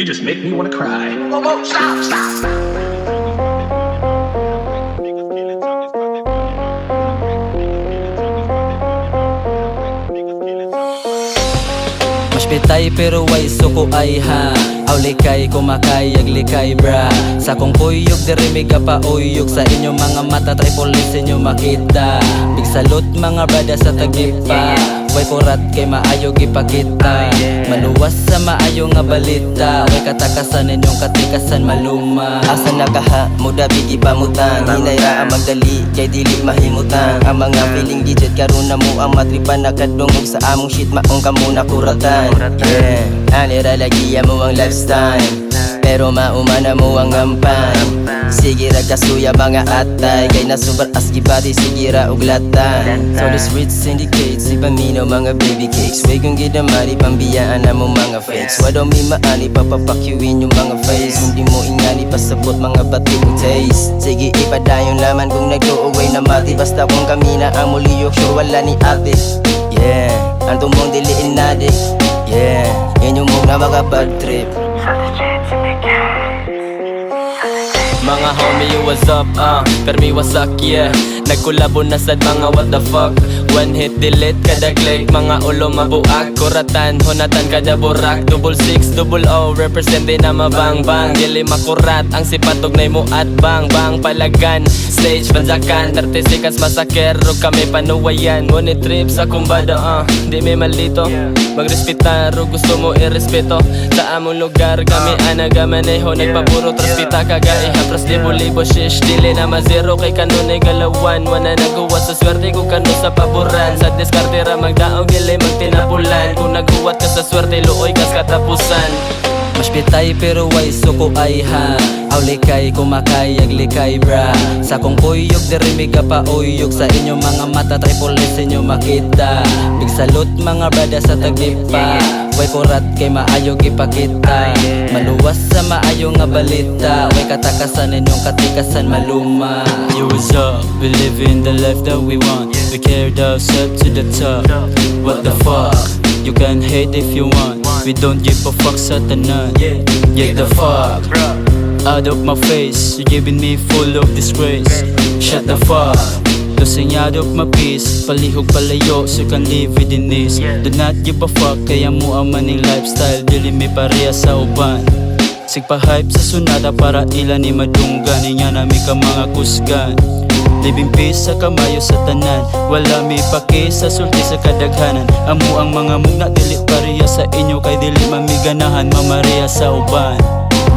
just make me wanna cry. Whoa, stop, stop. Pitay pero way suko ay ha. Aw likay kumakay ag likay bra. Sa kong kuyog diri mi pa uyog. Sa inyo mga mata try police inyo makita. Big salute mga brada sa tagipa. Way kurat kay maayo gipakita. Maluwas sa maayo nga balita. Way katakasan inyong katikasan maluma. Asa nagaha muda bigi pamutan. Hinay ra ang magdali kay dili mahimutan. Ang mga feeling digit karon na mo ang matripan. Nakadungog sa among shit maong kamo na kuratan. Yeah, anira lagi mo ang lifestyle. Pero maumana mo ang ampan. Sige ra kasuya mga atay. Kay nasubar as gibati sige ra og latan. So the streets syndicates ipamino mga baby cakes. Way kung gidamari pambiyaan na mo mga fakes. Wado mi maani papapakyuin yung mga face. Hindi mo ingani pasabot mga bati mo taste. Sige ipadayon laman kung nag-go-away na mati. Basta kung kami na ang muliyok sure wala ni ate. Yeah, ang tumong diliin nadik. Yeah, yun yung mong na makapag trip. Mga homie, you what's up, Permi wasak, yeah. Nagkulabo na sad mga what the fuck. One hit delete kada click. Mga ulo mabuak. Kuratan, hunatan kada burak. 6600 represent din na mabang bang. Dili makurat ang sipatog na mo at bang bang palagan. Stage banjakan 30 seconds masaker. Rog kami panuwayan. Ngunit trip sa kumbada, di may malito. Magrespetar o gusto mo irespeto. Sa among lugar kami anagamaneho. Nagpapuro traspita kagaiha. Pras libo-libo shish. Dili na mazero kay kanunay galawan. Wana naguwat sa swerte ko kano sa paboran. Sa diskarte ra magdaog dili magtinapulan. Kung naguwat ka sa swerte luoy kas katapusan. Mas pitay pero way suko ay ha. Aw likay kumakay ag likay bra. Sa kong kuyog diri mi pa uyog. Sa inyo mga mata try police inyo makita. Big salute mga brada sa tagipa. Way kurat kay maayo gipakita. Maluwas sa maayo nga balita. Way katakasan inyong katikasan maluma. Yo, what's up? We live in the life that we want. We carried ourselves to the top. What the fuck? You can hate if you want. We don't give a fuck sa tanan. Get the fuck out of my face. You giving me full of disgrace. Shut the fuck. Losing out of my peace. Palihog palayo so you can live within this. Do not give a fuck. Kaya mo ang maning lifestyle. Dili may pareha sa uban. Sigpa-hype sa sunada para ilan ni madunggan. Inya nami ka mga kusgan. Living peace sa kamayo sa tanan. Wala mi paki sa sulti sa kadaghanan. Amo ang mga mugna dili pareha sa inyo. Kay dili mamiganahan mamareha sa uban.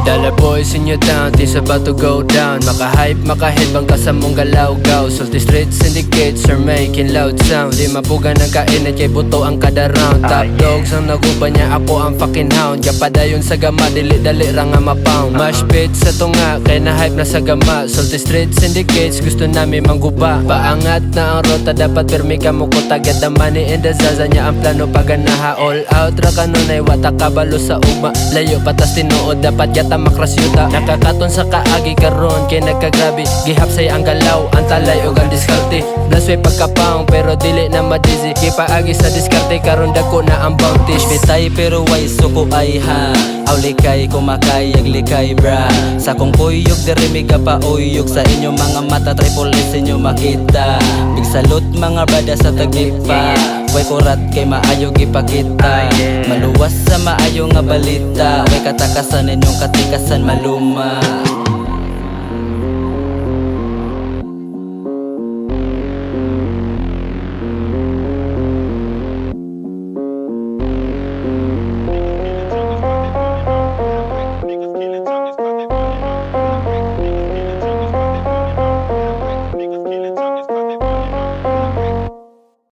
Dollar boys in your town, things about to go down. Maka-hype, maka-hit, bangka sa mong galaw-gaw. Salty streets syndicates are making loud sound. Di mapuga ng kainat, kay buto ang kada round. Top dogs ang naguba niya, ako ang fucking hound. Kapadayon sa gama, dili-dali ra nga mapound. Mash pit sa tunga, kay na-hype na sa gama. Salty streets syndicates, gusto namin mangguba. Paangat na ang rota, dapat permi ka mo ko. Tagat the money in the zaza niya, ang plano paganaha. All out ra kanunay, wata kabalo sa ugma. Layo patas tinuod, dapat yata makrasyuta. Nakakaton sa kaagi karon kay nagkagrabe. Gihapsay ang galaw, ang talay ug ang diskarte. Blasway pagkapaong pero dili na madizi. Kipaagi sa diskarte karon dako na ang bounty. Pitay pero way suko ay ha. Aw likay kumakay ag likay bra. Sa kong kuyog diri mi pa uyog. Sa inyo mga mata try police inyo makita. Big salute mga brada sa tagipa. Way kurat kay maayo gipakita. Maluwas sa maayo nga balita. Way katakasan inyong katikasan maluma.